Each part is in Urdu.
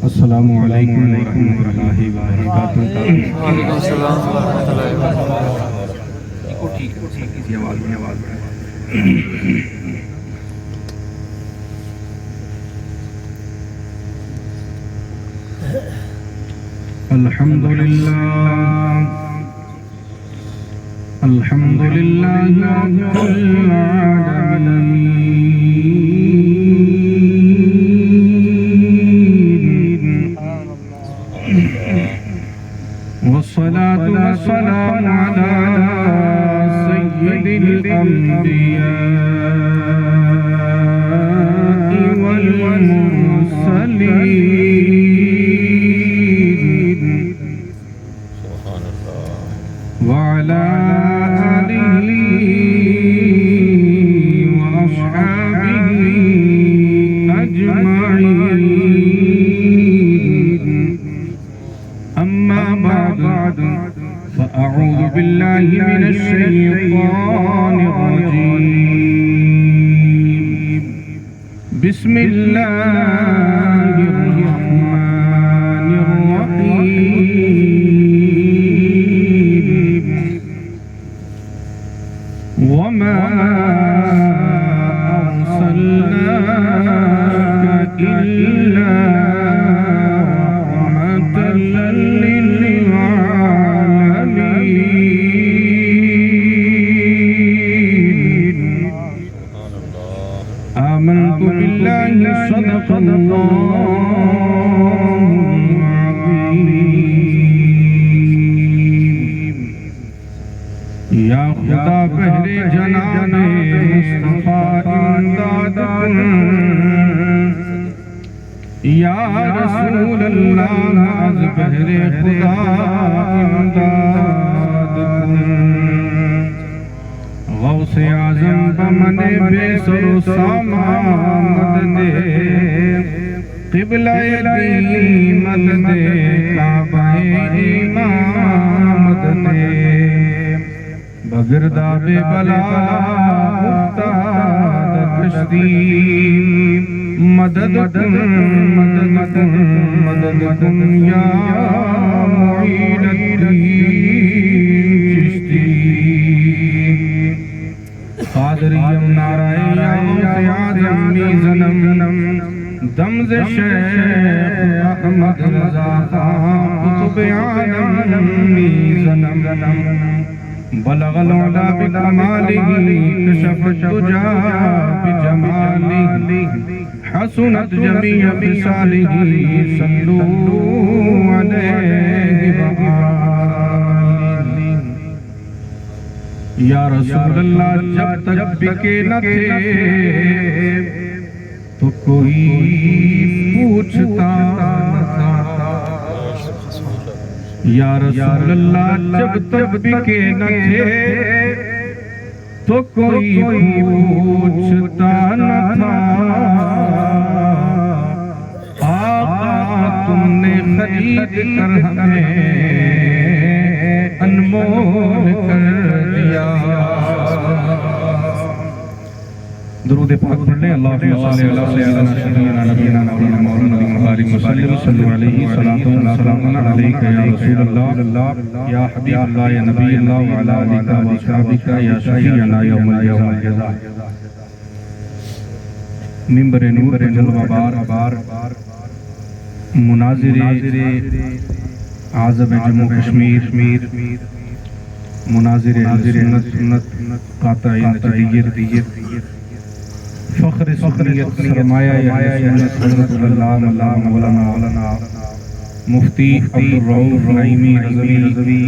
السلام علیکم ورحمۃ اللہ وبرکاتہ۔ وعلیکم السلام ورحمۃ اللہ وبرکاتہ۔ الحمد للہ رب العالمین، والصلاة والسلام على سيد الأنبياء والمرسلين، وعلى آله وأصحابه أجمعين، أما بعد فأعوذ بالله من الشيطان الرجيم، بسم الله الرحمن الرحيم، وما أرسلناك إلا رحمة للعالمين، آمنت بالله صدق الله العظيم، یا خدا بہر جناب مصطفیٰ امداد کن، یا رسول اللہ از بہر خدا امداد کن، غوث اعظم بمن بے سر و سامان مدد، قبلہ دی مدد، کعبہ ایمان مدد، بگرداب بلا افتاد کشتی، مدد کن مدد کن مدد کن یا معین الدین چشتی، قادریم نعرہ غوث اعظم میزنم، دمز شیخ احمد رضا خان قطب عالم میزنم، بلغ العلا بکمالہ، کشف الدجا بجمالہ، حسنت جمیع خصالہ، صلو علیہ وآلہ۔ یا رسول اللہ جب تک بکے نہ تھے تو کوئی پوچھتا نہ تھا، یا رسول اللہ جب تک بکے نہ تھے تو کوئی پوچھتا نہ تھا، آقا تم نے خرید کر ہمیں انمول کر دیا۔ درود پاک پڑھ لیں، اللہم صلی اللہ علیہ وسلم، صلی علیہ الصلاۃ والسلام علیک یا رسول اللہ، یا حبیب اللہ، یا نبی اللہ، وعلی آلک و اصحابک یا شفیعنا یوم الجزا۔ ممبر نور جلوہ بار مناظر اعظم جموں کشمیر، مناظر سنت، قاطع نتیجت، فخر سنیت، سرمایہ سنت، حضرت اللہ مولانا مفتی عبدالرؤوف نعیمی رضوی،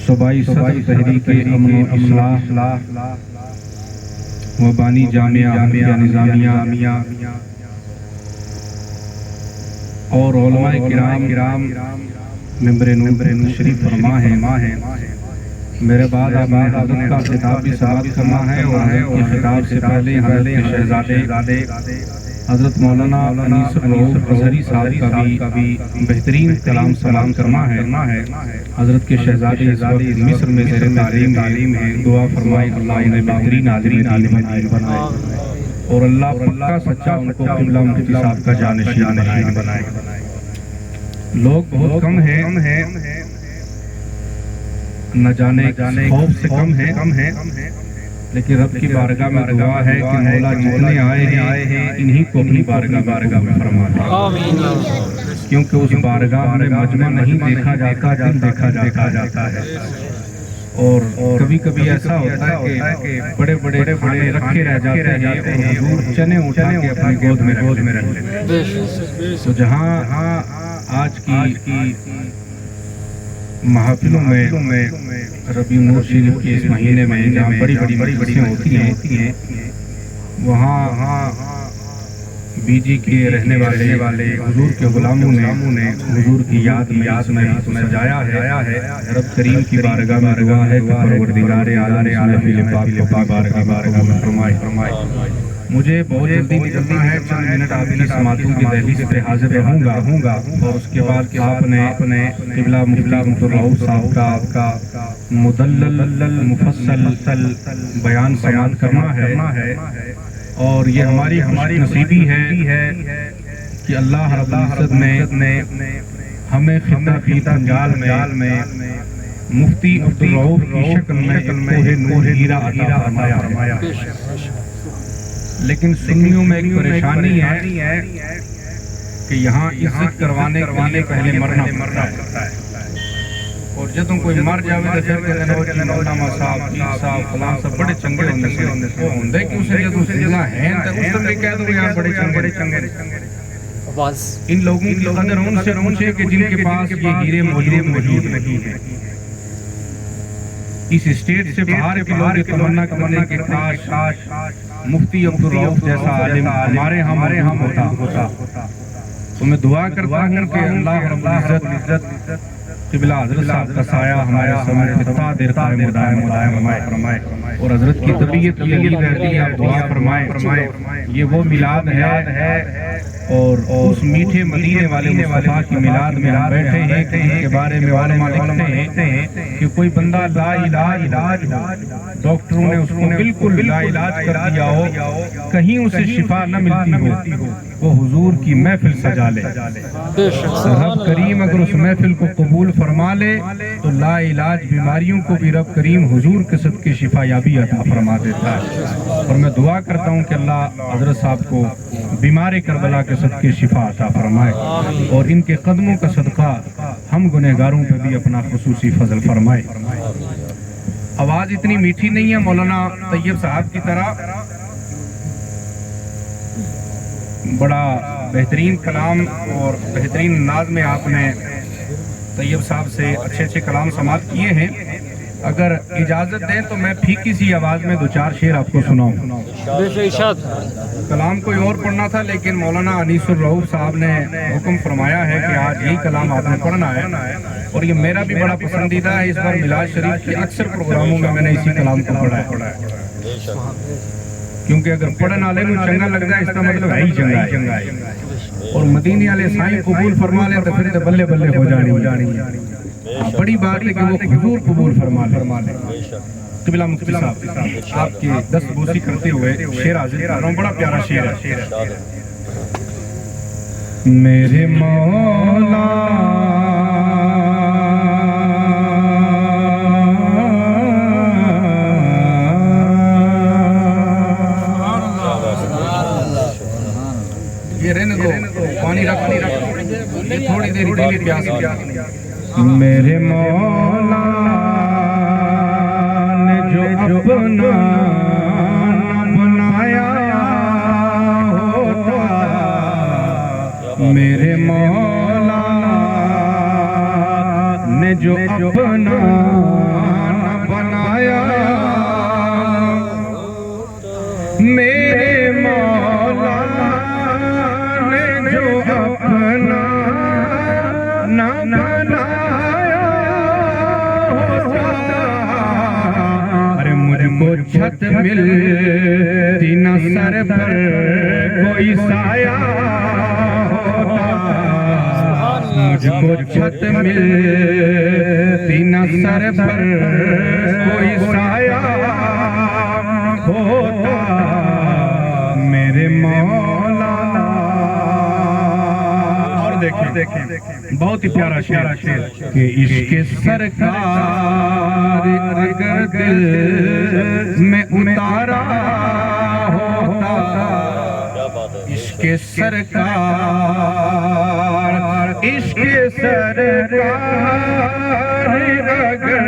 صوبائی صدر تحریک امن و اصلاح و بانی جامعہ احمدیہ نظامیہ، اور علماء کرام ممبر نور تشریف فرما ہیں. میرے بعد آپ نے حضرت کا خطاب بھی سماعت کرنا ہے اور حضرت کے خطاب سے پہلے حضرت کے شہزادے حضرت مولانا انیس الرؤوف اظہری صاحب کا بھی بہترین کلام سلام کرنا ہے. حضرت کے شہزادے اس وقت مصر میں زیر تعلیم ہے. دعا فرمائے اللہ انہیں بہترین عالم دین بنائے اور اللہ پکا سچا ان کو قبلہ مفتی صاحب کا جانشین بنائے. لوگ بہت کم ہیں، نہ جانے خوف سے کم ہیں، لیکن رب کی بارگاہ میں دعا ہے کہ مولا جتنے آئے ہیں انہی کو اپنی بارگاہ میں فرما دے. کیونکہ اس بارگاہ میں مجمع نہیں دیکھا جاتا، دل دیکھا جاتا ہے. اور کبھی کبھی ایسا ہوتا ہے کہ بڑے بڑے کھانے رکھے رہ جاتے ہیں اور حضور چنے اٹھا کے اپنی گود میں رکھ لیتے ہیں. تو جہاں آج کی محافلوں میں ربیع نور شریف کے اس مہینے میں جہاں بڑی بڑی ہوتی ہیں، وہاں بی جی کے رہنے والے حضور کے غلاموں نے حضور کی یاد میں سجایا ہے. رب کریم کی بارگاہ میں دعا ہے کہ پروردگار عالم اسماعیل پاک کو بارگاہ میں فرمائے. مجھے بہت جلدی نکلنا ہے، چند منٹ آپ کی سماعتوں کی دہلیز پہ حاضر رہوں گا اور اس کے بعد آپ نے قبلہ مفتی الرؤوف صاحب کا مدلل مفصل بیان سماعت کرنا ہے. اور یہ ہماری نصیبی ہے کہ اللہ رب العزت نے ہمیں خطہ فی پنجال میں مفتی عبدالرؤوف کی شکل میں کوہ نور ہیرا عطا فرمایا. لیکن سنیوں میں ایک پریشانی ہے کہ یہاں عزت کروانے کے لیے پہلے مرنا پڑتا ہے. اور جدوں کوئی مر جاوے تو پھر کہتے ہیں کہ مولانا صاحب پیر صاحب فلاں صاحب بڑے چنگے ہوندے سے وہ ہوندے کہ اسے جدوں زندہ ہیں تو اس میں کہہ دو یار بڑے چنگے. ان لوگوں کی قدر ان سے پوچھے کہ جن کے پاس یہ ہیرے موجود نہیں ہیں. اس اسٹیٹ سے باہر کے لوگ تمنا کرتے کہ کاش مفتی عبدالرؤوف جیسا عالم ہمارے ہاں ہوتا. تو میں دعا کرتا ہوں کہ اللہ رب العزت قبلہ حضرت صاحب کا سایہ ہمارے سامنے فتح دیر قائم و دائم فرمائے اور حضرت کی طبیعت یہی رہتی ہے. آپ دعا فرمائے. یہ وہ میلاد ہے اور اس میٹھے مدینے والے مصطفیٰ کی میلاد میں ہم بیٹھے ہیں کہ ان کے بارے میں علماء لکھتے ہیں کہ کوئی بندہ لا علاج ڈاکٹروں نے اس کو بالکل لا علاج کر دیا ہو، کہیں اسے شفا نہ ملتی ہو، وہ حضور کی محفل سجا لے. رب کریم اگر اس محفل کو قبول فرما لے تو لا علاج بیماریوں کو بھی رب کریم حضور کے صدقے شفا یابی عطا فرما دیتا ہے. اور میں دعا کرتا ہوں کہ اللہ حضرت صاحب کو بیمار کربلا کے صدقے شفا عطا فرمائے اور ان کے قدموں کا صدقہ ہم گنہگاروں پہ بھی اپنا خصوصی فضل فرمائے. آواز اتنی میٹھی نہیں ہے مولانا طیب صاحب کی طرح، بڑا بہترین کلام اور بہترین انداز میں آپ نے طیب صاحب سے اچھے کلام سماعت کیے ہیں. اگر اجازت دیں تو میں پھیکی سی آواز میں دو چار شعر آپ کو سناؤں. کلام کوئی اور پڑھنا تھا لیکن مولانا انیس الرؤوف صاحب نے حکم فرمایا ہے کہ آج یہی کلام آپ نے پڑھنا ہے اور یہ میرا بھی بڑا پسندیدہ ہے. اس بار میلاد شریف کے اکثر پروگراموں میں نے اسی کلام کو پڑھا ہے کیونکہ اگر پڑھن والے کو چنگا لگتا ہے اس کا مطلب ہے ہی چنگا ہے. اور مدینے والے سائیں قبول فرما لیں تو پھر بلے ہو جانی. بڑی بات ہے کہ وہ حضور قبول فرما لیں. قبلہ مفتی صاحب آپ کی دست بوسی کرتے ہوئے شعر حاضر کر رہا ہوں، بڑا پیارا شعر ہے. میرے مولا یہ رہنے دو، پانی رکھ یہ تھوڑی دیر دلی پیاس لیا. میرے مولا نے جو اپنا بنایا ہوتا، میرے مولا نے جو اپنا بنایا، میرے مولا نے جو اپنا سر پر کوئی سایہ ہوتا مجھ کو چھت ملتی نہ سر پر کوئی سایہ ہوتا میرے مولا. اور دیکھیں بہت ہی پیارا شعر کہ عشق سرکار اگر دل میں اتارا ہوتا عشق سرکار عشق سرکار اگر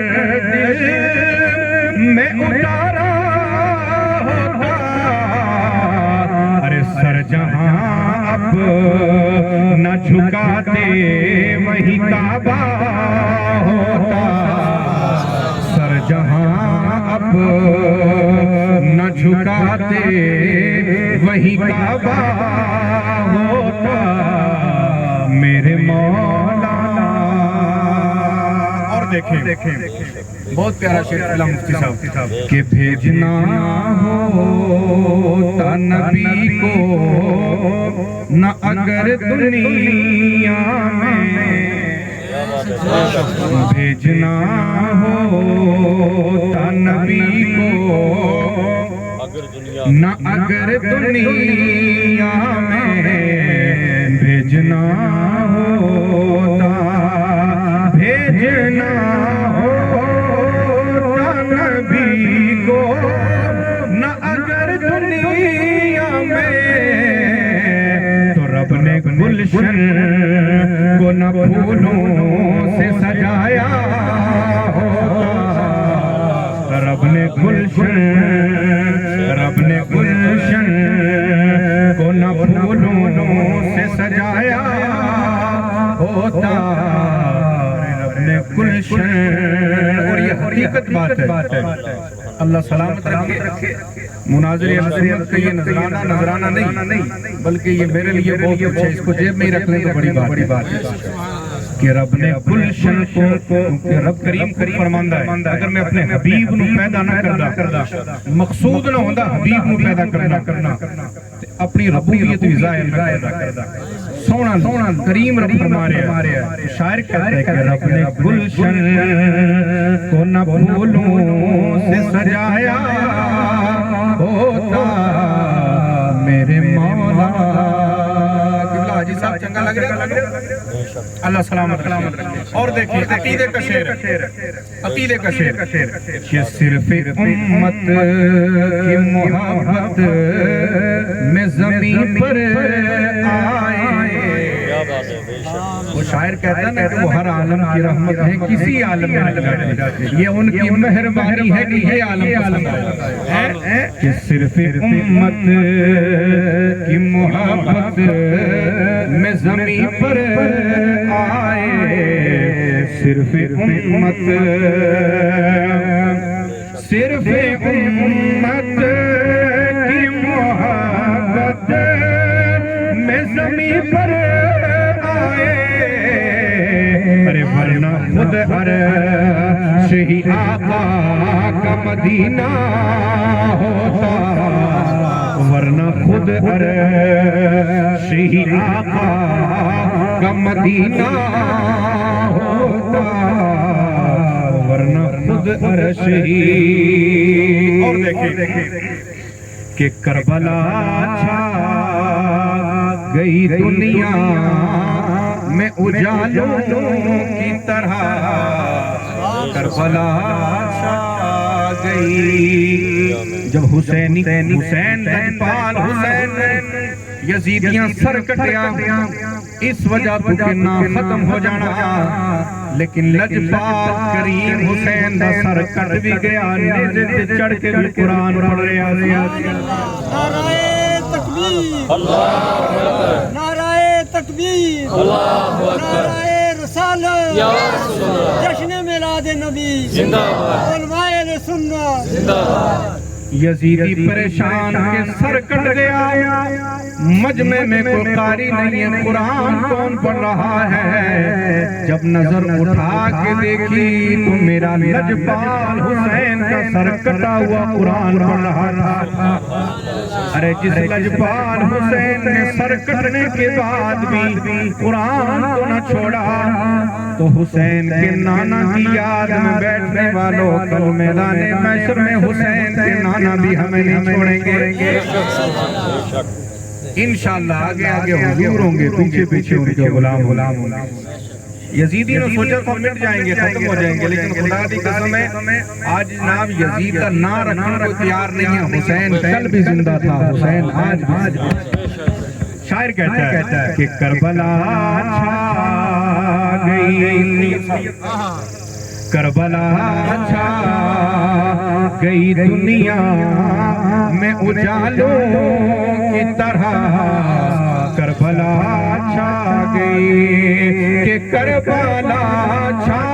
دل میں اتارا ہوتا ارے سر جہاں اب نہ جھکاتے وہی کعبہ ہوتا سر جہاں اب نہ جھکاتے وہی کعبہ ہوتا میرے مولا. اور دیکھیں بہت پیارا شعر اللہ مفتی صاحب کہ بھیجنا ہوتا نبی کو نہ اگر دنیا میں بھیجنا ہوتا نبی کو نہ اگر دنیا میں بھیجنا ہوتا بھیجنا ہوتا نبی کو نہ اگر دنیا میں تو رب نے گلشن کو نہ پھولوں سے سجایا ہوتا رب نے گلشن کو نہ پھولوں سے سجایا ہوتا رب نے گلشن. اور یہ حقیقت بات ہے اللہ سلامت رکھے مناظر نظریت کا یہ نظرانہ نہیں بلکہ یہ میرے لیے بہت اچھا ہے اس کو جیب میں ہی رکھ لیں تو بڑی بات ہے کہ رب نے گلشن کو رب کریم کو فرماندا ہے اگر میں اپنے حبیب نو پیدا نہ کردا مقصود نہ ہوندا حبیب نو پیدا کرنا اپنی ربوبیت بھی ظاہر نہ کردا سونا کریم رب فرما رہا ہے شاعر کہتا ہے کہ رب نے گلشن کو نہ پھولوں سے سجایا ہوتا میرے مولا. حاجی صاحب چنگا لگ رہا ہے اللہ سلامت رکھے. اور دیکھیں عقیدے کا شعر کہ صرف امت کی محبت میں زمین پر آئے. وہ شاعر کہتا ہے نا کہ وہ ہر عالم کی رحمت ہے کسی عالم میں نہیں جاتے یہ ان کی مہربانی ہے کہ یہ عالم ہے کہ صرف امت کی محبت میں زمین پر آئے صرف امت کی محبت میں زمین پر آئے ارے ورنہ خود عرش ہی آقا کا مدینہ ہوتا ورنہ خود عرش ہی آقا کا مدینہ ہوتا ورنہ خود عرش ہی. اور دیکھیں کہ کربلا چھا گئی دنیا میں اجالوں کی طرح کربلا چھا گئی جب حسین لجپال حسین یزیدیاں سر کٹیا اس وجہ تو کہ نام ختم ہو جانا لیکن لجپال کریم حسین دا سر کٹ بھی گیا نیزے تے چڑھ کے بھی قرآن پڑھ رہا نعرہ تکبیر نعرہ تکبیر نعرہ رسالت جشن میلاد نبی علماء سنت یزیدی پریشان کے سر کٹ گیا مجمع میں کوئی قاری نہیں ہے، قرآن کون پڑھ رہا ہے؟ جب نظر اٹھا کے دیکھی تو میرا لجپال حسین کا سر کٹا ہوا قرآن پڑھ رہا تھا۔ ارے جس لجپال حسین نے سر کٹنے کے بعد بھی قرآن کو نہ چھوڑا، تو حسین کے نانا کی یاد میں بیٹھنے والوں کل میدان محشر میں حسین کے نانا بھی ہمیں نہیں چھوڑیں گے۔ انشاءاللہ آگے آگے حضور ہوں گے، پیچھے پیچھے ان کے غلام ہوں گے۔ یزیدی نے سوچا تو مٹ جائیں گے، ختم ہو جائیں گے، لیکن خدا دی قسم ہے آج جناب یزید کا نا رکھنے کو تیار نہیں ہے۔ حسین کل بھی زندہ تھا، حسین آج شاعر کہتا ہے کہ کربلا چھا گئی، کربلا چھا گئی دنیا میں اجالوں کی طرح، کربلا چھا گئی کہ کربلا چھا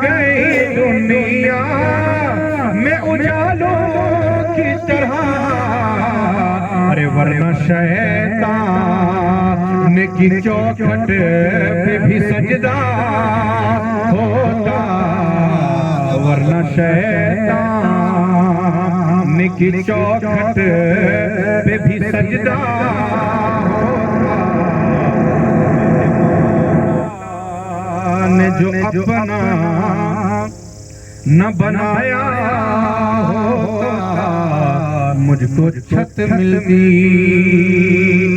گئی دنیا میں اجالوں کی طرح۔ ارے ورنہ شیطان کی چوکھٹ پہ بھی سجدہ ہوتا، ورنہ شیطان کی چوکھٹ پہ بھی سجدہ ہوتا۔ نے جو اپنا نہ بنایا ہوتا مجھ کو چھت ملتی۔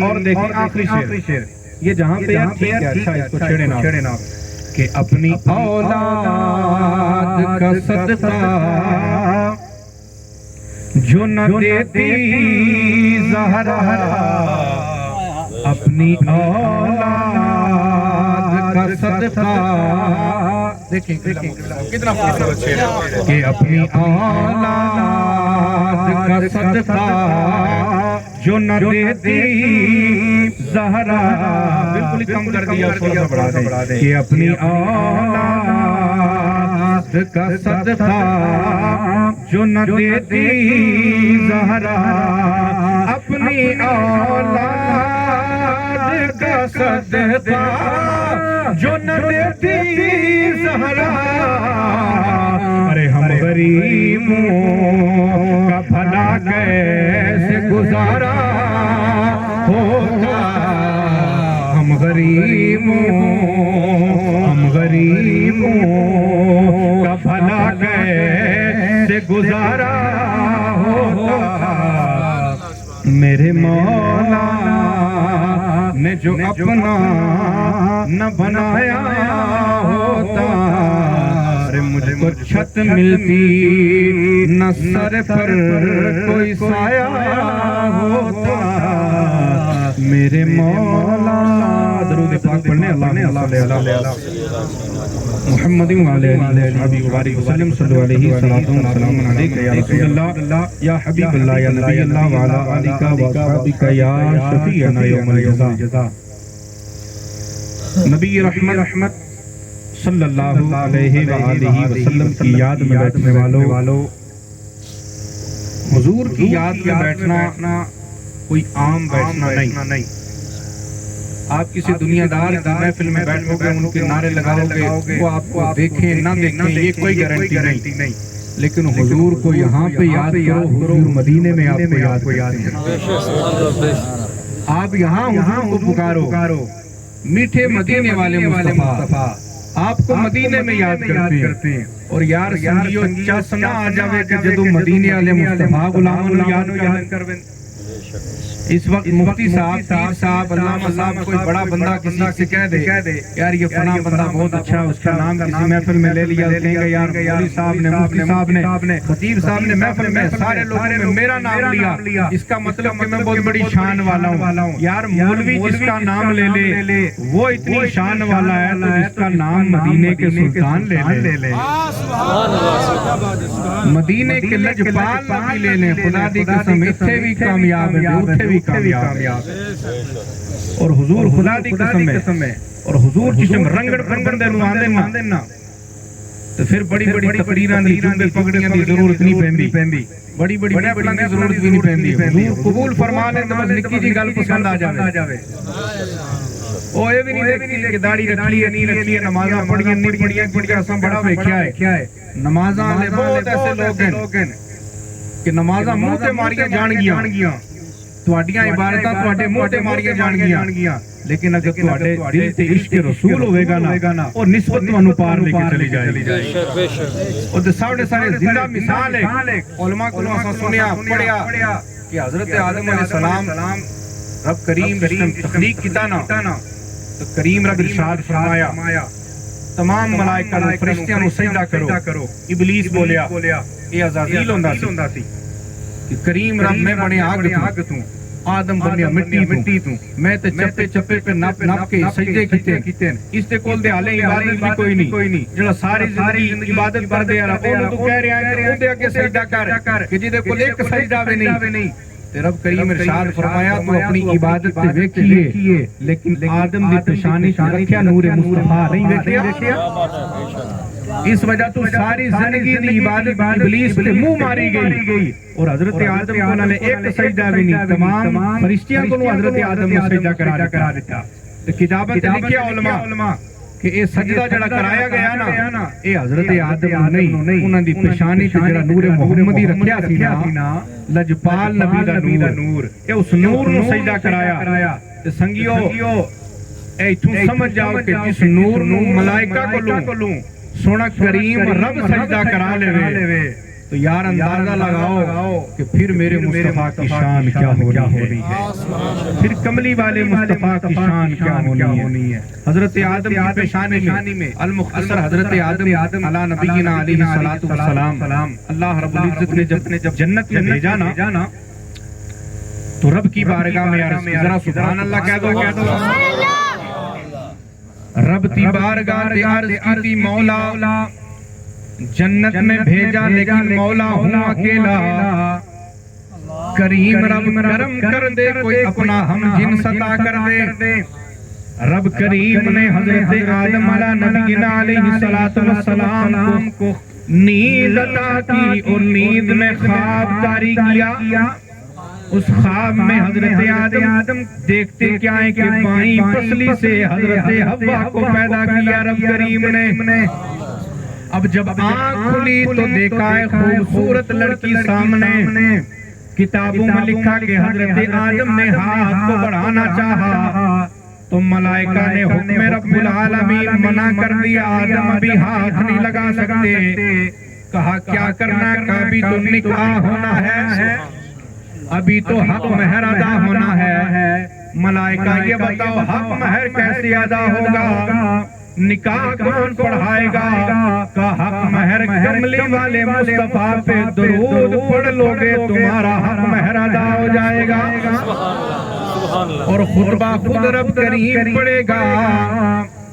اور دیکھیں آخری شعر، یہ جہاں پہ آپ ٹھیک ہے، اچھا اس کو چھڑے نہ کہ اپنی اولاد کا صدقہ جو نہ دیتی زہرا، اپنی اولاد کا صدقہ، دیکھیں کتنا خوبصورت شعر ہے کہ اپنی اولاد کا صدقہ جو نہ دیتی زہرا، بالکل کم کر دیا، تھوڑا سا بڑھا دیں کہ اپنی اولاد کا صدقہ جو نہ دیتی زہرا، اپنی اولاد کا صدقہ جو نہ دیتی زہرا۔ ارے ہم غریبوں کا بھلا کیسے گزارا ہوگا، ہم غریبوں کا بھلا کیسے گزارا ہوگا۔ میرے مولا نے جو اپنا نہ بنایا ہوتا، ارے مجھ کو چھت ملتی نہ سر پر کوئی سایہ ہوتا۔ میرے مولا درود پاک پڑھنے اللہ محمد وعلیہ وآلہ وسلم صلی اللہ علیہ وسلم علیکہ یا رسول اللہ یا حبیب اللہ یا نبی اللہ وعلا آلکہ وصحابکہ یا شفیعنا یوم الجزا۔ نبی رحمت صلی اللہ علیہ وآلہ وسلم کی یاد میں بیٹھنے والوں، حضور کی یاد میں بیٹھنا کوئی عام بیٹھنا نہیں۔ آپ کسی دنیا دار کی محفل میں بیٹھو گے، ان کے نعرے لگاؤ گے، وہ آپ کو دیکھیں نہ دیکھیں یہ کوئی گارنٹی نہیں، لیکن حضور کو یہاں پہ یاد کرو، حضور مدینے میں آپ کو یاد کریں۔ آپ یہاں حضور کو پکارو، میٹھے مدینے والے مصطفیٰ آپ کو مدینے میں یاد کرتے ہیں۔ اور یار سنگیو چاسنا آ جاوے کہ جدو مدینے والے مصطفیٰ غلاموں نے یاد کرویں۔ اس وقت مفتی صاحب، پیر صاحب، علامہ صاحب کوئی بڑا بندہ کسی سے کہہ دے یار یہ فلاں بندہ بہت اچھا ہے، اس کا نام کسی محفل میں لے لیا، کہیں گے یار مولوی صاحب نے، مفتی صاحب نے، خطیب صاحب نے محفل میں سارے لوگوں نے میرا نام لیا، اس کا مطلب کہ میں بہت بڑی شان والا ہوں۔ یار مولوی جس کا نام لے لے وہ اتنی شان والا ہے تو جس کا نام مدینے کے سلطان لے لے، مدینے کے لجپال نبی لے لیں، خدا دی قسم اتھے بھی کامیاب ہے، اتھے بھی کامیاب ہے۔ اور حضور خدا دی قسم ہے، اور حضور جسم رنگڑ دے نواندے نا تو پھر بڑی بڑی تقریراں دی جنبے پگڑیاں دی ضرورت نہیں پیندی بڑی بڑی محفلاں دی ضرورت بھی نہیں پیندی حضور قبول فرما لیں تو بس نکی جی گل پسند آ جاوے او اے بھی نہیں دیکھتی کہ داڑھی رکھی ہے نہیں رکھی ہے نمازاں پڑھیاں نہیں پڑھیاں کیونکہ اساں بڑا ویکھیا ہے نمازاں والے بہت ایسے لوگ ہیں کہ نمازاں منہ تے ماریاں جان گیاں تواڈیاں عبادتاں تواڈے منہ تے ماریاں جان گیاں لیکن اگر تواڈے دل تے عشق رسول ہوے گا نا اور نسبت تانوں پار لے کے چلی جائے گی اور دے سامنے سارے زندہ مثال ہے علماء کو اساں سنیا پڑھیا کہ حضرت آدم علیہ السلام رب کریم جس نے تخلیق کیتا نا تو کریم رب ارشاد فرمایا تمام ملائکہ نو فرشتیاں نو سجدہ کرو ابلیس بولیا اے عزازیل ہوندا سی کہ کریم رب میں بنے آگ تو آدم بنیا مٹی تو میں تے چپے پہ نپ کے سجدے کیتے اس تے کول دے حالے عبادت بھی کوئی نہیں جڑا ساری زندگی عبادت کر دے یار اونوں تو کہہ رہا ہے کہ اودے اگے سجدہ کر کہ جے کول ایک سجدہ بھی نہیں تے رب کریم ارشاد فرمایا تو اپنی عبادت تے ویکھیے لیکن آدم دی پیشانی تے رکھیا نور مصطفی نہیں ویکھیا اس وجہ تو ساری زندگی دی عبادت ابلیس تے منہ ماری گئی اور حضرت آدم کو انہوں نے ایک سجدہ بھی نہیں تمام فرشتیاں کو حضرت آدم نے سجدہ کرا دیتا تے کتابت تے لکھیا علماء کہ اے سجدہ جڑا کرایا گیا نا اے حضرت آدم نہیں انہاں دی پیشانی تے جڑا نور محمدی رکھیا سی نا لجپال نبی دا نور اے اس نور نو سجدہ کرایا تے سنگیو اے ایتھوں سمجھ جاؤ کہ جس نور نو ملائکہ کولوں سونا کریم رب سجدہ کرا لے تو یار اندازہ لگاؤ کہ پھر میرے مصطفیٰ کی شان کیا ہو رہی ہے پھر کملی والے مصطفیٰ کی شان کیا ہونی ہے حضرت آدم کی پیشانی میں المختصر حضرت آدم علی نبینا علیہ الصلوۃ والسلام اللہ رب العزت نے جب جنت میں بھیجا نا تو رب کی بارگاہ میں عرض ذرا سبحان اللہ کہہ دو رب تی بارگاہ تے عرض کی مولا جنت میں بھیجا لیکن مولا ہوں اکیلا کریم رب کرم کر دے کوئی اپنا ہم جنس عطا کر دے رب کریم نے حضرت آدم علی نبینا علیہ الصلوۃ والسلام کو نیند عطا کی اور نیند میں خواب طاری کیا اس خواب میں حضرت آدم دیکھتے کیا ہے کہ بائیں پسلی سے حضرت حوا کو پیدا کیا رب کریم نے اب جب آنکھ کھلی تو دیکھا ہے خوبصورت لڑکی سامنے کتابوں میں لکھا کہ حضرت آدم نے ہاتھ کو بڑھانا چاہا تو ملائکہ نے حکم رب العالمین منع کر دیا آدم ابھی ہاتھ نہیں لگا سکتے کہا کیا کرنا کہ ابھی تو نکاح ہونا ہے ابھی تو حق مہر ادا ہونا ہے ملائکہ یہ بتاؤ حق مہر کیسے ادا ہوگا نکاح کون پڑھائے گا کہ حق مہر کملی والے مصطفیٰ پہ درود پڑھ لوگے تمہارا حق مہر ادا ہو جائے گا اور خطبہ خود رب کریم پڑھے گا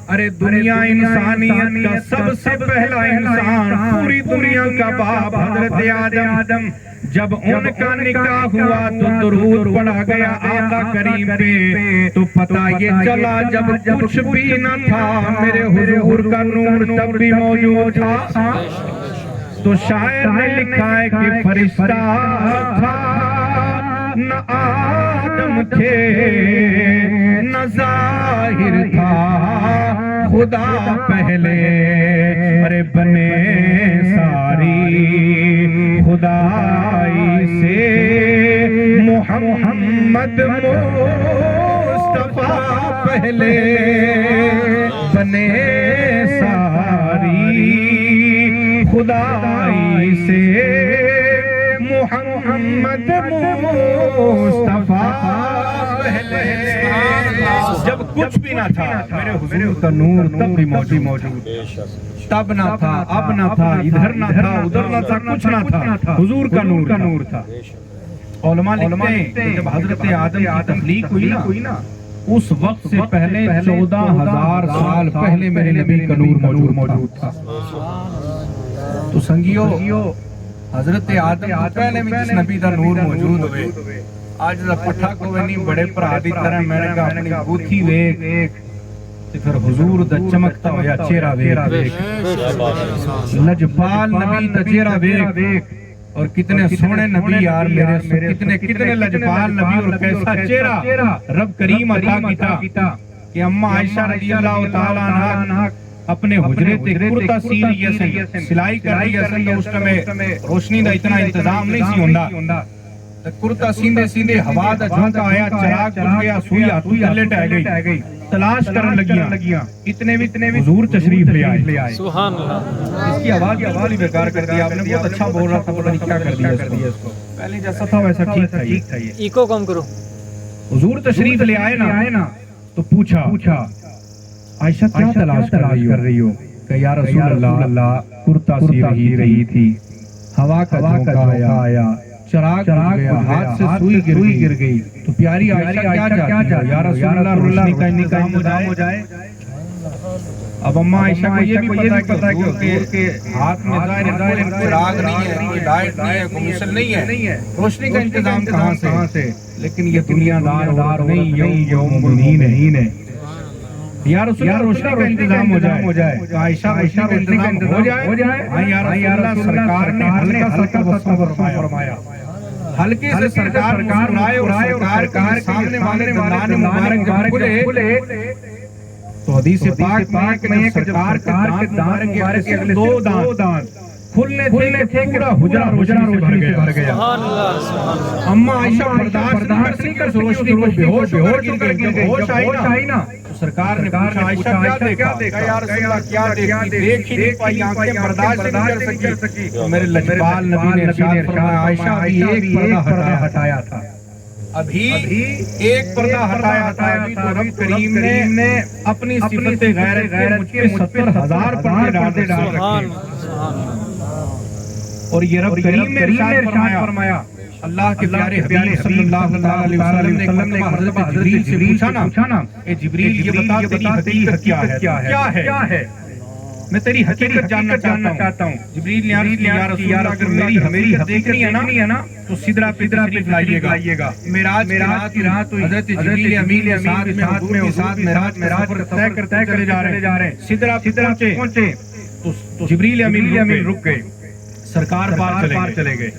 ارے دنیا انسانیت کا سب سے پہلا انسان پوری دنیا کا باپ حضرت آدم جب ان کا نکاح ہوا تو درود پڑھا گیا آقا کریم پہ تو پتہ یہ چلا جب کچھ بھی نہ تھا میرے حضور کا نور تب بھی موجود تھا تو شاعر نے لکھا ہے کہ فرشتہ تھا نہ آدم تھے نہ ظاہر تھا خدا پہلے ارے بنے ساری خدائی سے محمد مصطفیٰ پہلے بنے ساری خدائی سے محمد مصطفیٰ پہلے جب کچھ بھی نہ تھا میرے حضور کا نور تب بھی موجود تب نہ تھا اب نہ تھا ادھر نہ تھا ادھر نہ تھا کچھ نہ تھا حضور کا نور تھا علماء لکھتے ہیں جب حضرت آدم کی تخلیق ہوئی نا اس وقت سے پہلے 14,000 سال پہلے میرے نبی کا نور موجود تھا تو سنگیو حضرت آدم پہلے میں جس نبی دا نور موجود ہوئے آج دا پٹھا کو نہیں بڑے پرا دی طرح میں نے کہا اپنی بوتھی ویک تے پھر حضور دا چمکتا ہویا چہرہ ویکھ، لجپال نبی دا چہرہ ویکھ، اور کتنے سونے نبی یار میرے، کتنے لجپال نبی اور کیسا چہرہ رب کریم عطا کیتا کہ اماں عائشہ رضی اللہ تعالیٰ عنہ اپنے حجرے تے کرتا سیری یسن سلائی کر رہی یسن تو اس میں روشنی دا اتنا انتظام نہیں سی ہوندا، کرتا سیندے ہوا دا جھونکا آیا، چراغ کھل گیا، سوئی ہاتھوں تھلے ٹہ گئی، تلاش کرن لگیاں، اتنے بھی حضور تشریف لے آئے۔ سبحان اللہ۔ اس کی آواز ہی بیکار کر دیا آپ نے، بہت اچھا بول رہا تھا، پتہ نہیں کیا کر دیا اس کو، پہلے جیسا تھا ویسا ٹھیک تھا یہ۔ ایکو کم کرو۔ حضور تشریف لے آئے نا تو پوچھا عائشہ کیا تلاش کر رہی ہو؟ کہ یا رسول اللہ کرتا سی رہی تھی، ہوا کا جھونکا آیا، چراغ گیا، ہاتھ سے سوئی گر گئی، تو پیاری عائشہ کیا چاہتی ہے؟ یا رسول اللہ روشنی کا انتظام ہو جائے۔ اب اماں عائشہ کو یہ بھی پتہ ہے کہ حضور کے ہاتھ میں ظاہر ہے چراغ نہیں ہے، کوئی لائٹ نہیں ہے، کوئی مشل نہیں ہے، روشنی کا انتظام کہاں سے؟ لیکن یہ دنیا دار نہیں، یوم مومنین ہے۔ یا رسول اللہ روشنی کا انتظام ہو جائے، عائشہ روشنی کا انتظام ہو جائے۔ ہاں یا رسول اللہ، سرکار نے ہلکا سا تبسم فرمایا، ہلکے سے سرکار مسکرائے، اور سرکار کے سامنے والے دندان مبارک جب کھلے تو حدیث پاک میں کہ سرکار کے دان مبارک کے اگلے 2 دان کھلنے تھے، پورا حجرہ روشنی سے بھر گیا۔ سبحان اللہ، سبحان اللہ۔ اماں عائشہ برداشت نہیں کر روشنی کو، بے ہوش ہو کر جب ہوش آئی نا تو سرکار نے پوچھا عائشہ کیا دیکھا؟ کہ یا رسول اللہ کیا دیکھی؟ دیکھ ہی نہیں پائی، آنکھیں برداشت نہیں کر سکی۔ تو میرے لجپال نبی نے ارشاد فرمایا عائشہ ابھی ایک پردہ ہٹایا تھا، ابھی ایک پردہ ہٹایا تھا، ابھی تو رب کریم نے اپنی صفت غیرت مجھ پہ 70,000 پردے ڈال رکھے۔ اور یہ رب کریم نے ارشاد فرمایا، اللہ کے پیارے حبیب صلی اللہ علیہ وسلم نے حضرت جبریل سے پوچھا نا، اے جبریل یہ بتا تیری حقیقت کیا ہے؟ میں تیری حقیقت جاننا چاہتا ہوں۔ جبریل نے عرض کیا، یا رسول اللہ اگر میری حقیقت دیکھنی ہے نا تو سدرہ پہ تشریف لائیے گا۔ معراج کی رات ہوئی، حضرت جبریل امین ساتھ میں حضور معراج کا سفر طے کرے جا رہے ہیں، سدرہ پہنچے تو جبریل امین رک گئے، سرکار باہر چلے گئے۔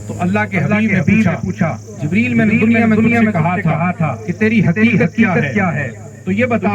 تو اللہ کے حبیب نے پوچھا جبریل میں نے دنیا میں کہا تھا کہ تیری حقیقت کیا ہے؟ تو یہ بتا،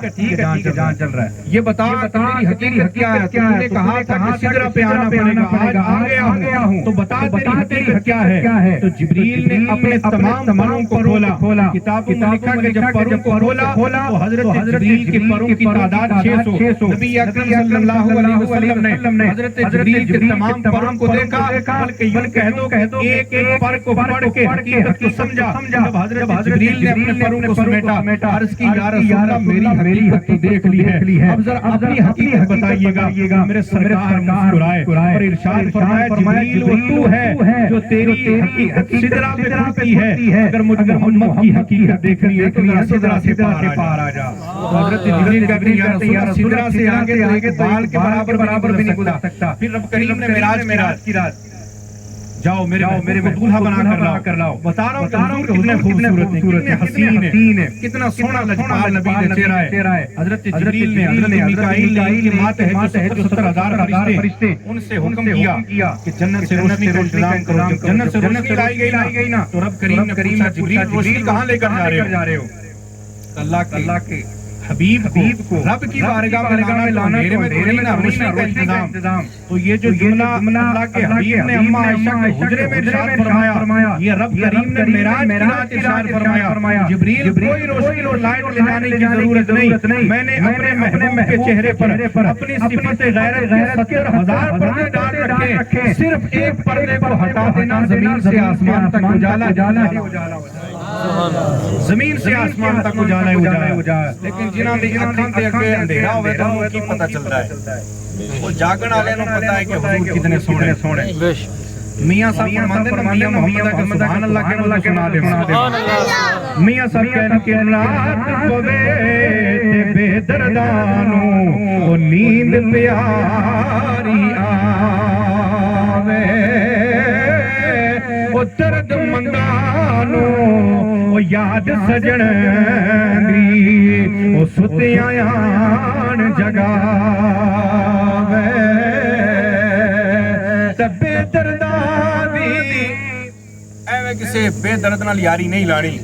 ٹھیک ہے جان چل رہا ہے، یہ بتا تیری حقیقت کیا ہے؟ تو نے کہا تھا کہ سدرہ پہ آنا پڑے گا، آج آ گیا ہوں، تو بتا تیری حقیقت کیا ہے؟ تو جبریل نے اپنے تمام پروں کو کھولا، کتابوں میں لکھا کہ جب پروں کو کھولا تو حضرت جبریل کے پروں کی تعداد 600۔ نبی اکرم صلی اللہ علیہ وسلم نے حضرت جبریل کے تمام پروں کو دیکھا، بلکہ یوں کہہ دو ایک پر کو پڑھ کے حقیقت کو سمجھا۔ جب حضرت جبریل نے اپنے پروں کو سمیٹا، عرض کی یا رسول اللہ میری حقیقت تو دیکھ لی ہے، اب ذرا اپنی حقیقت بتائیے گا۔ میرے سرکار مسکرائے اور ارشاد فرمایا جبریل وہ تو ہے جو تیری حقیقت سدرہ پہ کھلتی ہے، اگر مجھ محمد کی حقیقت دیکھنی ہے تو سدرہ سے پار آ جا۔ حضرت جبریل کہتے ہیں یا رسول اللہ سدرہ سے آگے بال کے برابر بھی نہیں گزر سکتا۔ پھر رب کریم نے معراج کی رات جاؤ میرے کو دولہا بنا کر لاؤ، بتا رہا ہوں کہ کتنے خوبصورت ہیں، کتنے حسین ہیں، کتنا سونا لجپال نبی کا چہرہ ہے۔ حضرت جبریل نے حضرت میکائیل کی مات ہے جو 70,000 فرشتے، ان سے حکم کیا کہ جنت سے روشنی کا انتظام کرو۔ جب جنت سے روشنی لائی گئی نا تو رب کریم نے پوچھا جبریل روشنی کہاں لے کر جا رہے ہو؟ اللہ کے حبیب کو رب کی بارگاہ میں لانا میرے میں تھوڑی نا روشنی کا انتظام۔ تو یہ جو جملہ اللہ کے حبیب نے اماں عائشہ کے حجرے میں ارشاد فرمایا، یہ رب کریم نے معراج کی رات ارشاد فرمایا جبریل کوئی روشنی اور لائٹ لے جانے کی ضرورت نہیں، میں نے اپنے محبوب کے چہرے پر اپنی صفت غیرت 70,000 پردے ڈال رکھے، صرف ایک پردے کو ہٹا دینا زمین سے آسمان تک اجالا ہو جائے، زمین سے آسمان تک اجالا ہو جائے۔ لیکن جنہاں دی اکھاں تے اگے اندھیرا ہوئے تو انہوں کی پتہ چلتا ہے، وہ جاگن والے نوں پتہ ہے کہ حضور کتنے سونے۔ میاں صاحب فرماندے نا میاں محمد کا سبحان اللہ کہنا اللہ سنا دے۔ میاں صاحب کہنا کہ رات پوے تے بے دردانوں او نیند پیاری آوے، او درد مندانوں او یاد سجن دی، او ستیاں بیان جگاوے تے بے دردی ایویں کسے بے درد نال یاری نہیں لانی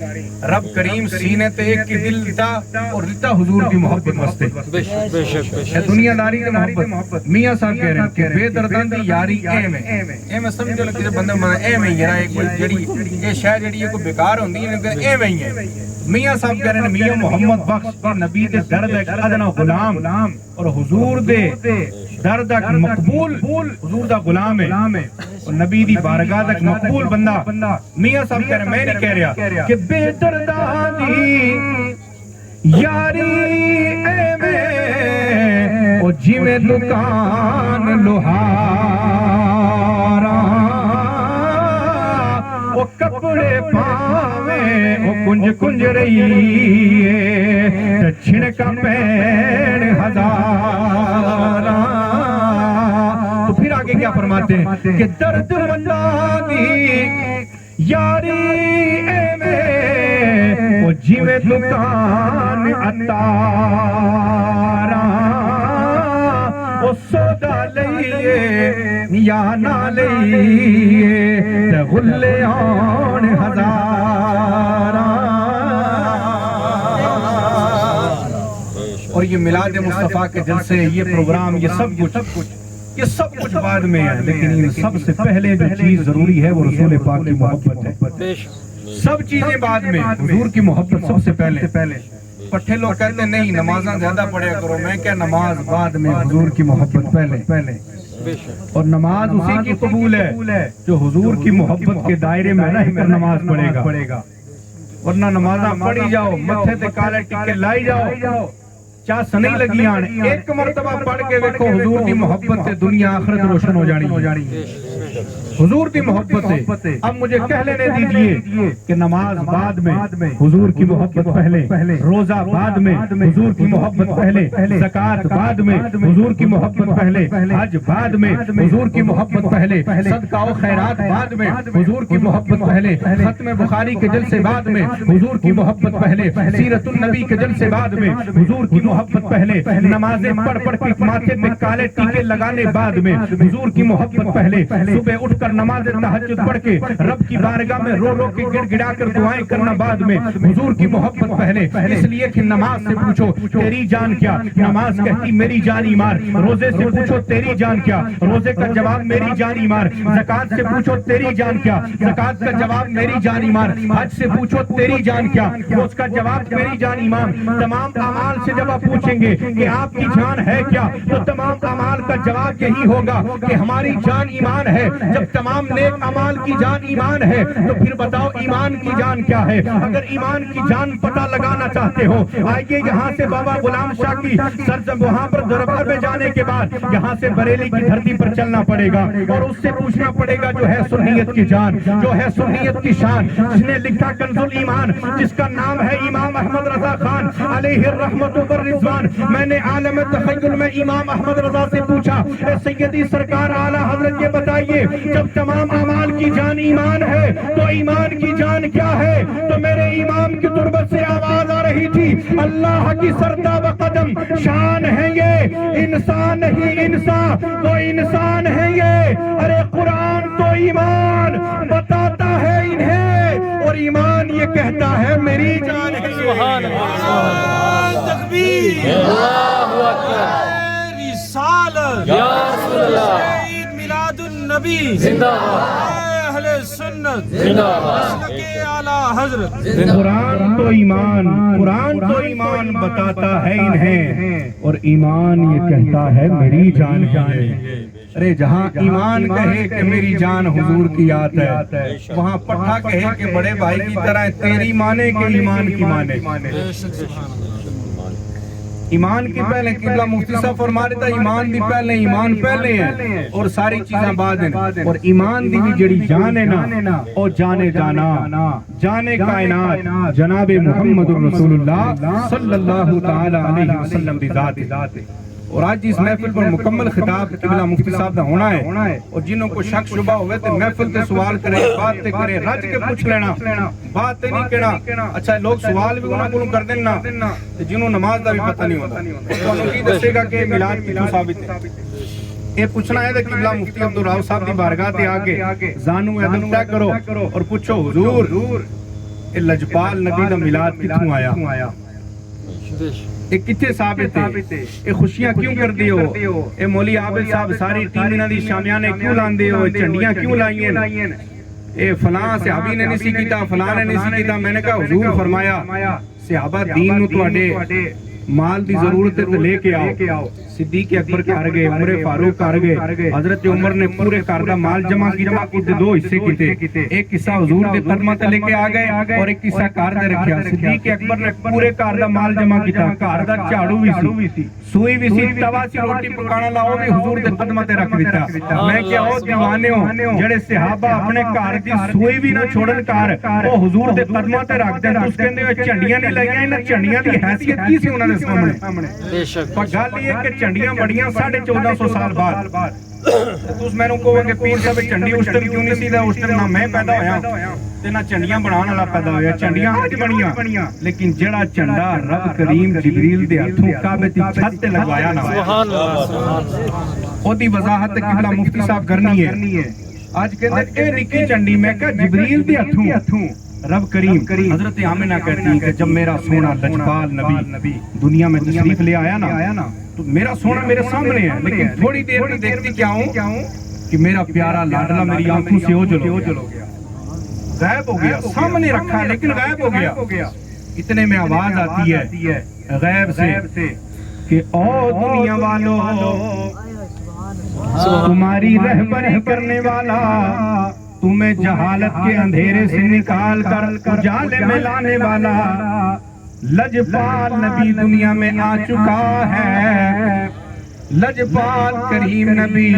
رب کریم سینے تے ایک کی دل دیتا اور دیتا حضور کی محبت واسطے بے شک دنیا داری کی محبت میاں صاحب کہہ رہے ہیں کہ بے درداں دی یاری ایویں سمجھو لگے بندے من ایویں ہی ہے کوئی جڑی یہ شے جڑی کوئی بیکار ہوندی ہے ایویں ہی ہے میاں صاحب کہہ رہے ہیں میاں محمد بخش کے نبی دے درد ایک ادنا غلام اور حضور دے درد ایک مقبول حضور دا غلام ہے اور نبی دی بارگاہ تک مقبول بندہ میاں صاحب کہہ رہے ہیں میں نہیں کہہ رہا کہ بے درداں دی یاری ایویں او جویں دکان لوہاراں او کپڑے پاویں او کنج کنج رہی ہے چھڑکا پین ہزاراں تو پھر آگے کیا فرماتے ہیں کہ درد منداں دی یاری ایویں او جویں دکان عطاراں او سودا لئیے یا نہ لئیے تے غلے آن ہزاراں اور یہ میلاد مصطفیٰ کے جلسے یہ پروگرام یہ سب کچھ بعد میں ہے لیکن یہ سب سے پہلے جو چیز ضروری ہے وہ رسول پاک کی محبت ہے سب چیزیں بعد میں حضور کی محبت سب سے پہلے پٹھے لوگ کہتے ہیں نہیں نمازاں زیادہ پڑھیا کرو میں کیا نماز بعد میں حضور کی محبت پہلے اور نماز اسی کی قبول ہے جو حضور کی محبت کے دائرے میں رہ کر نماز پڑھے گا ورنہ نمازاں پڑھی جاؤ متھے تے کالے ٹکے لائی جاؤ چاہ سنی لگی آنے ایک مرتبہ پڑھ کے دیکھو حضور کی محبت سے دنیا آخرت روشن ہو جانی حضور کی محبت سے اب مجھے کہہ لینے دیجئے کہ نماز بعد میں حضور کی محبت پہلے روزہ بعد میں حضور کی محبت پہلے زکوٰۃ بعد میں حضور کی محبت پہلے حج بعد میں حضور کی محبت پہلے صدقہ و خیرات بعد میں حضور کی محبت پہلے ختم بخاری کے جلسے بعد میں حضور کی محبت پہلے سیرت النبی کے جلسے بعد میں حضور کی محبت پہلے نمازیں پڑھ کے ماتھے پہ کالے ٹیکے لگانے بعد میں حضور کی محبت پہلے صبح اٹھ کر نماز تہجد پڑھ کے رب کی بارگاہ میں رو کے گڑ گڑا کر دعائیں کرنا بعد میں حضور کی محبت پہلے اس لیے کہ نماز سے پوچھو تیری جان کیا نماز کہتی میری جان ایمان روزے سے پوچھو تیری جان کیا روزے کا جواب میری جان ایمان زکوٰۃ سے پوچھو تیری جان کیا زکوٰۃ کا جواب میری جان ایمان حج سے پوچھو تیری جان کیا اس کا جواب میری جان ایمان تمام اعمال سے جب آپ پوچھیں گے کہ آپ کی جان ہے کیا تو تمام اعمال کا جواب یہی ہوگا کہ ہماری جان ایمان ہے جب تمام نیک اعمال کی جان ایمان ہے تو پھر بتاؤ ایمان کی جان کیا ہے اگر ایمان کی جان پتہ لگانا چاہتے ہو آئیے یہاں سے بابا غلام شاہ کی سرزم وہاں پر دربار میں جانے کے بعد یہاں سے بریلی کی دھرتی پر چلنا پڑے گا اور اس سے پوچھنا پڑے گا جو ہے سنیت کی جان جو ہے سنیت کی شان جس نے لکھا کنز الایمان جس کا نام ہے امام احمد رضا خان علیہ الرحمت والرضوان میں نے عالم تخیل میں امام احمد رضا سے پوچھا اے سیدی سرکار اعلیٰ حضرت یہ بتائیے جب تمام اعمال کی جان ایمان ہے تو ایمان کی جان کیا ہے تو میرے امام کی تربت سے آواز آ رہی تھی اللہ کی سردہ و قدم شان ہے یہ انسان نہیں انسان تو انسان ہے یہ ارے قرآن تو ایمان بتاتا ہے انہیں اور ایمان یہ کہتا ہے میری جان ہے سبحان اللہ تکبیر اللہ اکبر رسالت یا رسول اللہ عید میلاد النبی زندہ باد اہل سنت زندہ باد مسلک اعلیٰ حضرت قرآن تو ایمان بتاتا ہے انہیں اور ایمان یہ کہتا ہے میری جان ہے ارے جہاں ایمان کہے کہ میری جان حضور کی یاد ہے وہاں پٹھا کہے کہ بڑے بھائی کی طرح تیری مانے کہ ایمان کی مانے ایمان کی پہلے قبلہ مفتی صاحب فرما رہے تھا ایمان دی پہلے ایمان پہلے ہیں اور ساری چیزیں بعد ہیں اور ایمان دی بھی جڑی جان ہے نا اور جانے جانا جانے کائنات جناب محمد رسول اللہ صلی اللہ تعالی علیہ وسلم دی ذات اور آج اس محفل پر مکمل خطاب قبلہ مفتی صاحب کا ہونا ہے، اور جنہوں کو شک شبہ ہوئے تو محفل تے سوال کرے، باتیں کرے، رج کے پوچھ لینا، بات نہیں کہنا۔ اچھا لوگ سوال بھی انہوں کو کر دینا جنہوں نماز دا بھی پتہ نہیں ہوتا، تو انہوں کی دسے گا کہ میلاد کیوں ثابت ہے۔ یہ پوچھنا ہے کہ قبلہ مفتی عبدالرؤف صاحب دی بارگاہ تے آگے زانو ادب طے کرو اور پوچھو حضور یہ لجپال نبی دا میلاد کتوں آیا، یہ کتنے ثابت ہے، یہ خوشیاں کیوں کر دیو، یہ مولی عابد صاحب ساری ٹیم انہاں دی شامیانے کیوں لاندے ہو، چنڈیاں کیوں لائیں، اے فلاں صحابی نے نہیں سی کیتا، فلاں نے نہیں سی کیتا۔ میں نے کہا حضور فرمایا صحابہ دین نو تواڈے مال دی ضرورت ہے تو لے کے آؤ۔ صدیق اکبر کر گئے، عمر فاروق کر گئے، حضرت عمر نے پورے گھر دا مال جمع کیتے، دو حصے کیتے، ایک حصہ حضور دے قدماں تے لے کے آ گئے اور ایک حصہ گھر دے رکھیا۔ صدیق اکبر نے پورے گھر دا مال جمع کیتا، گھر دا جھاڑو بھی سی، سوئی بھی سی، توا سی، روٹی پکانا لاؤ بھی حضور دے قدماں تے رکھ دیتا۔ میں کیا او دیوانے ہو جڑے صحابہ اپنے گھر دی سوئی بھی نہ چھوڑن کر او حضور دے قدماں تے رکھ دین، اس کہندے او جھنڈیاں نہیں لائیاں، انہاں جھنڈیاں دی حیثیت کی سی انہاں دے سامنے؟ بے شک پر گل یہ کہ جھنڈیاں بڑیاں 1450 سال بعد تس میں کہو کہ پیر صاحب جھنڈی اس ٹائم کیوں نہیں سی، اس ٹائم نہ میں پیدا ہویا تے نہ جھنڈیاں بنان والا پیدا ہویا، جھنڈیاں اج بنیاں، لیکن جڑا جھنڈا رب کریم جبریل دے ہتھوں کعبے دی چھت تے لگوایا نہ سبحان اللہ سبحان اللہ، اودی وضاحت قبلہ مفتی صاحب کرنی ہے۔ اج کہندے اے نکی جھنڈی، میں کہ جبریل دے ہتھوں رب کریم، حضرت آمنہ کہتی ہیں کہ جب میرا سونا لجپال نبی دنیا میں تشریف لے آیا نا تو میرا سونا میرے سامنے ہے، لیکن تھوڑی دیر میں دیکھتی کیا ہوں کہ میرا پیارا لاڈلا میری آنکھوں سے اوجھل ہو گیا، غائب ہو گیا، سامنے رکھا لیکن غائب ہو گیا۔ اتنے میں آواز آتی ہے غیب سے کہ او دنیا والو تمہاری رہبری کرنے والا، تمہیں جہالت کے اندھیرے سے نکال کر اجالے میں لانے والا لجپال نبی دنیا میں آ چکا ہے، لجپال کریم نبی۔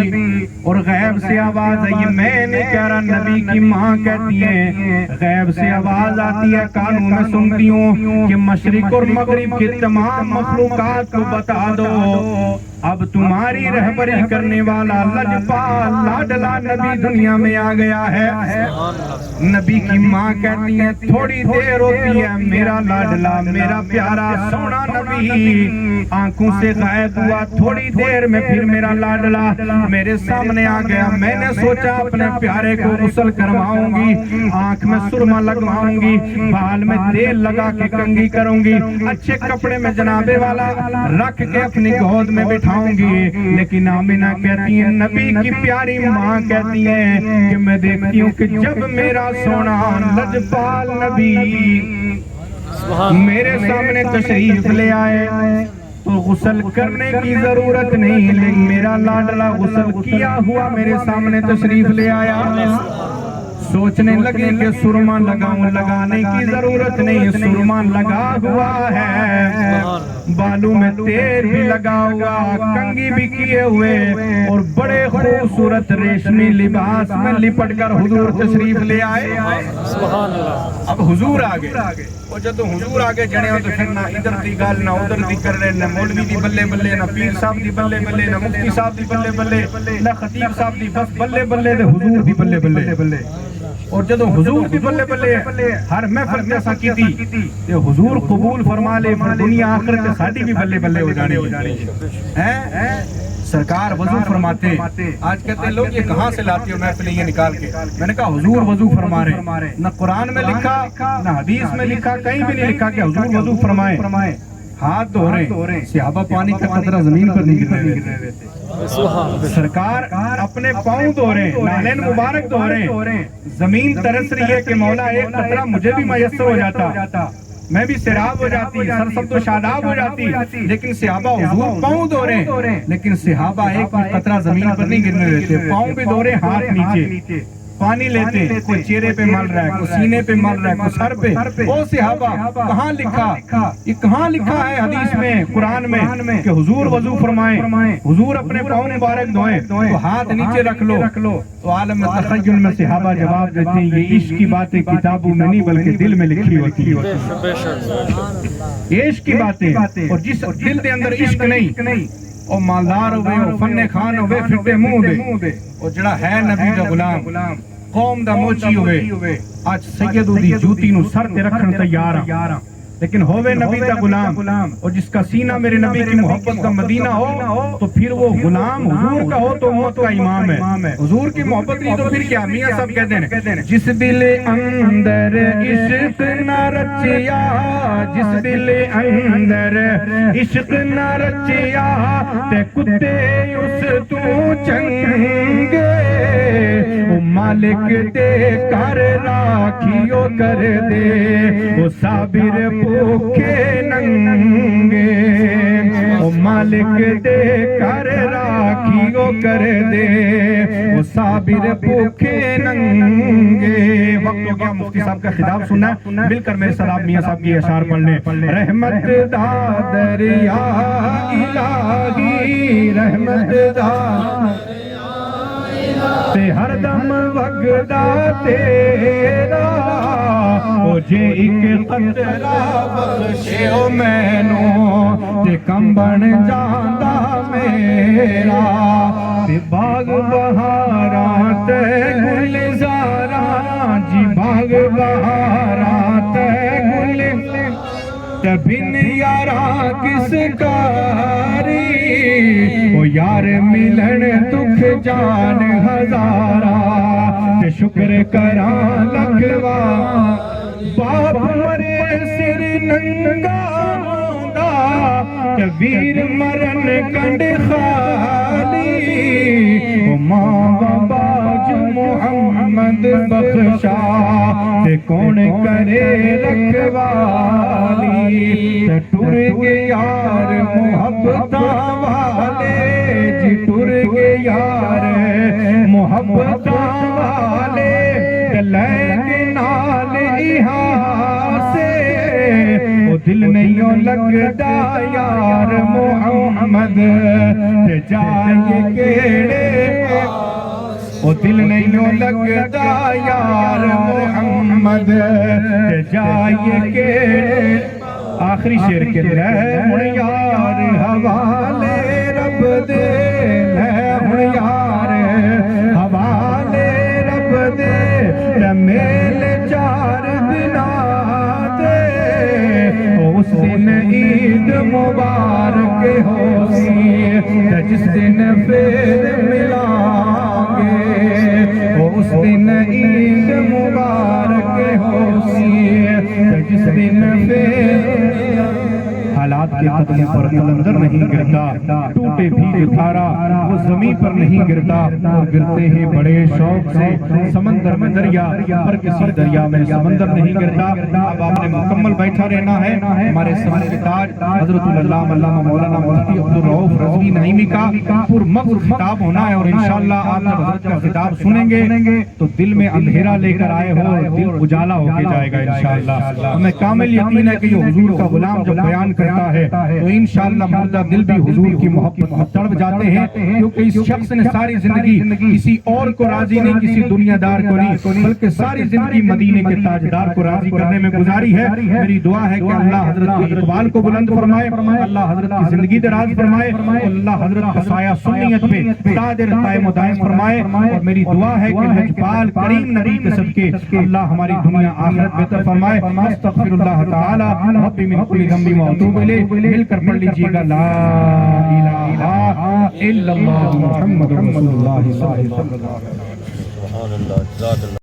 اور غیب سے آواز آئی، میں نے کہہ رہا نبی کی ماں کہتی ہے، غیب سے آواز آتی ہے، کانوں میں سنتی ہوں کہ مشرق اور مغرب کی تمام مخلوقات کو بتا دو اب تمہاری رہبری کرنے والا لجپال لاڈلا نبی دنیا میں آ گیا ہے۔ نبی کی ماں کہتی ہے تھوڑی دیر ہوتی ہے، میرا لاڈلا میرا پیارا سونا نبی آنکھوں سے غائب ہوا، تھوڑی دیر میں پھر میرا لاڈلا میرے سامنے آ گیا۔ میں نے سوچا اپنے پیارے کو غسل کرواؤں گی، آنکھ میں سرما لگواؤں گی، بال میں تیل لگا کے کنگھی کروں گی، اچھے کپڑے میں جنابے والا رکھ کے اپنی گود میں بٹھاؤں گی۔ لیکن آمنہ کہتی ہیں، نبی کی پیاری ماں کہتی ہیں کہ میں دیکھتی ہوں کہ جب میرا سونا لجپال نبی میرے سامنے تشریف لے آئے تو غسل کرنے کی ضرورت نہیں، لیکن میرا لاڈلا غسل کیا ہوا میرے سامنے تشریف لے آیا۔ سوچنے لگے کہ سرما لگاؤں، لگانے کی ضرورت نہیں، سرما لگا ہوا ہے، بالوں میں تیل بھی لگا ہوا، کنگھی بھی کیے ہوئے، اور بڑے خوبصورت ریشمی لباس میں لپٹ کر حضور تشریف لے آئے۔ سبحان اللہ۔ اب حضور آگے، اور جب حضور آگے جڑے ہو تو پھر نہ ادھر دی گل نہ ادھر دی کر رہے، نہ مولوی دی بلے بلے، نہ پیر صاحب دی بلے بلے، نہ مفتی صاحب دی بلے بلے، نہ خطیب صاحب دی بس بلے بلے، تے حضور دی بلے بلے۔ اور جدو حضور دی بلے بلے ہر محفل میں ایسا کیتی تے حضور قبول فرما لے، پھر دنیا آخرت تے ساڈی بھی بلے بلے ہو جانی ہے۔ سرکار وضو فرماتے، آج کہتے ہیں لوگ یہ کہاں سے لاتے ہو محفلیں یہ نکال کے؟ میں نے کہا حضور وضو فرما رہے، نہ قرآن میں لکھا نہ حدیث میں لکھا، کہیں بھی نہیں لکھا کہ حضور وضو فرمائے، ہاتھ دھو رہے، صحابہ پانی کا قطرہ زمین پر نہیں گر رہے تھے، سرکار اپنے پاؤں دھو رہے، نالین مبارک دھو رہے، زمین ترس رہی ہے کہ مولا ایک قطرہ مجھے بھی میسر ہو جاتا، میں بھی سیراب ہو جاتی، سرسبز و شاداب ہو جاتی، لیکن صحابہ حضور پاؤں دھو رہے، لیکن صحابہ ایک بھی قطرہ زمین پر نہیں گرنے دیتے، پاؤں بھی دھو رہے، ہاتھ نیچے، پانی لیتے ہیں، کوئی چہرے پہ مل رہا ہے، کوئی سینے پہ مل رہا ہے، کوئی سر پہ۔ وہ صحابہ کہاں لکھا، یہ کہاں لکھا ہے حدیث میں، قرآن میں کہ حضور وضو فرمائیں، حضور اپنے پاؤں مبارک دھوئیں تو ہاتھ نیچے رکھ لو؟ تو عالم تخیل میں صحابہ جواب دیتے ہیں یہ عشق کی باتیں کتابوں میں نہیں بلکہ دل میں لکھی ہوتی ہے، یہ عشق کی باتیں، اور جس دل دے اندر عشق نہیں او مالدار ہوئے او فن خان ہوئے پھٹے منہ دے او جڑا ہے نبی دا غلام قوم دا موچی ہوئے آج سیدو دی جوتی نو سر تے رکھن تیار لیکن ہوئے نبی دا غلام اور جس کا سینہ میرے نبی کی محبت کا مدینہ ہو تو پھر وہ غلام حضور کا ہو تو امت کا امام ہے. حضور کی محبت نہیں تو پھر کیا؟ میاں صاحب کہتے ہیں جس دل اندر عشق نہ رچیا، جس دل اندر عشق نہ رچیا تے کتے اس تو چنگے، وہ مالک تے کر راکھیو کر دے، وہ صابر بھوکے ننگے، وہ مالک دے کر راکھیو کر دے، وہ صابر بھوکے ننگے. وقت ہو گیا مفتی صاحب کا خطاب سننا ہے، مل کر میرے سلام میاں صاحب کی اشعار پڑھ لیں. رحمت دا دریا الہی، رحمت دا تے ہر دم وگدا تیرا، او جے ایک قطرہ بخشے او مینوں تے کم بن جاندا میرا. تے باغ بہاراں تے گلزاراں، جی باغ بہاراں تے گلزاراں تے بن یاراں کس کاری، او یار ملن دکھ جان ہزارا تے شکر کراں لکھوا. باپ مرے سر ننگا ہوندا تے ویر مرن کنڈ خالی، او ماں بابا جو محمد بخشا تے کون کرے رکھوالی. تے ٹر گے یار محبتاں والے، جی ٹر گے یار محبتاں والے، تے لے کے نال یہاں سے، وہ دل نہیں لگدا یار محمد تے جائے کیڑے، وہ دل نہیں لگدا یار محمد تے جائے کیڑے. آخری شعر کے لے ہن یار حوالے رب دے، لے ہن یار حوالے رب دے، تے میل چار دناں تے، اس دن عید مبارک ہو سی تے جس دن پھر ملیں گے، اس دن عید مبارک ہو سی تے جس دن پھر. حالات کے قدم پر قلندر نہیں گرتا، ٹوٹے بھی تارا وہ زمین پر نہیں گرتا، اور گرتے ہیں بڑے شوق سے سمندر میں دریا، پر کسی دریا میں سمندر نہیں گرتا. اب آپ نے مکمل بیٹھا رہنا ہے. ہمارے سمجھ کے تاج حضرت علامہ مولانا مفتی عبدالرؤف رضوی نعیمی کا پرمغز خطاب ہونا ہے، اور انشاءاللہ آپ جب حضرت کا خطاب سنیں گے تو دل میں اندھیرا لے کر آئے ہو دل اجالا ہو کے جائے گا انشاءاللہ. ہمیں کامل یقین ہے کہ یہ حضور کا غلام جب بیان کرتا ہے تو انشاءاللہ مردہ دل بھی حضور کی محبت میں تڑپ جاتے ہیں، کیونکہ اس شخص نے ساری زندگی کسی اور کو راضی نہیں، کسی دنیا دار کو نہیں، بلکہ ساری زندگی مدینے کے تاجدار کو راضی کرنے میں گزاری ہے. میری دعا ہے کہ اللہ حضرت کے اقبال کو بلند فرمائے، اللہ حضرت کی زندگی دراز فرمائے، اللہ حضرت کا سایہ سنیت پہ تاج قائم و دائم فرمائے. اور میری دعا ہے کہ لجپال کریم نبی کے صدقے اللہ ہماری دنیا آخرت بہتر فرمائے. استغفر اللہ تعالی ربی من کل ذنب واتوب الیہ. مل کر پڑھ لیجیے گا لا الہ الا اللہ محمد رسول اللہ صلی اللہ علیہ وسلم.